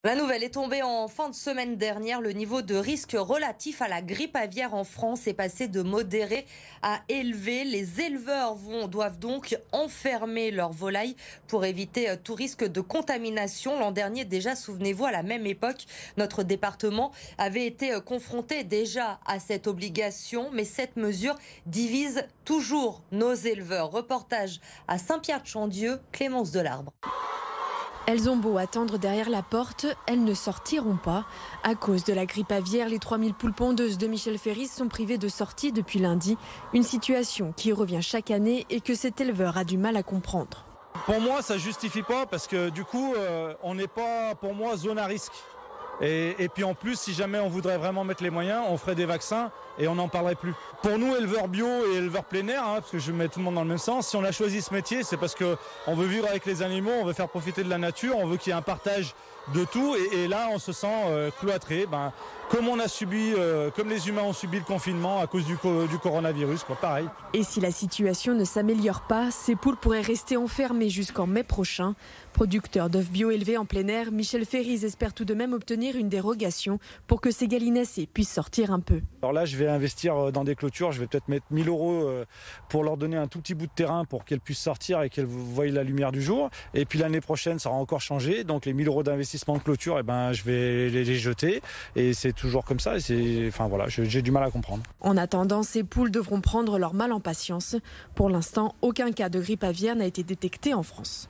La nouvelle est tombée en fin de semaine dernière. Le niveau de risque relatif à la grippe aviaire en France est passé de modéré à élevé. Les éleveurs doivent donc enfermer leurs volailles pour éviter tout risque de contamination. L'an dernier, déjà, souvenez-vous, à la même époque, notre département avait été confronté déjà à cette obligation. Mais cette mesure divise toujours nos éleveurs. Reportage à Saint-Pierre-de-Chandieu, Clémence Delarbre. Elles ont beau attendre derrière la porte, elles ne sortiront pas. À cause de la grippe aviaire, les 3000 poules pondeuses de Michel Ferris sont privées de sortie depuis lundi. Une situation qui revient chaque année et que cet éleveur a du mal à comprendre. Pour moi, ça ne justifie pas parce que du coup, on n'est pas, pour moi, zone à risque. Et puis en plus, si jamais on voudrait vraiment mettre les moyens, on ferait des vaccins et on n'en parlerait plus. Pour nous, éleveurs bio et éleveurs plein air, parce que je mets tout le monde dans le même sens, si on a choisi ce métier, c'est parce qu'on veut vivre avec les animaux, on veut faire profiter de la nature, on veut qu'il y ait un partage de tout. Et là, on se sent cloîtré, comme on a subi, comme les humains ont subi le confinement à cause du coronavirus, pareil. Et si la situation ne s'améliore pas, ces poules pourraient rester enfermées jusqu'en mai prochain. Producteur d'œufs bio élevés en plein air, Michel Ferris espère tout de même obtenir une dérogation pour que ces gallinacés puissent sortir un peu. Alors là, je vais investir dans des clôtures, je vais peut-être mettre 1000 € pour leur donner un tout petit bout de terrain pour qu'elles puissent sortir et qu'elles voient la lumière du jour. Et puis l'année prochaine, ça aura encore changé. Donc les 1000 € d'investissement en clôture, je vais les jeter. Et c'est toujours comme ça. J'ai du mal à comprendre. En attendant, ces poules devront prendre leur mal en patience. Pour l'instant, aucun cas de grippe aviaire n'a été détecté en France.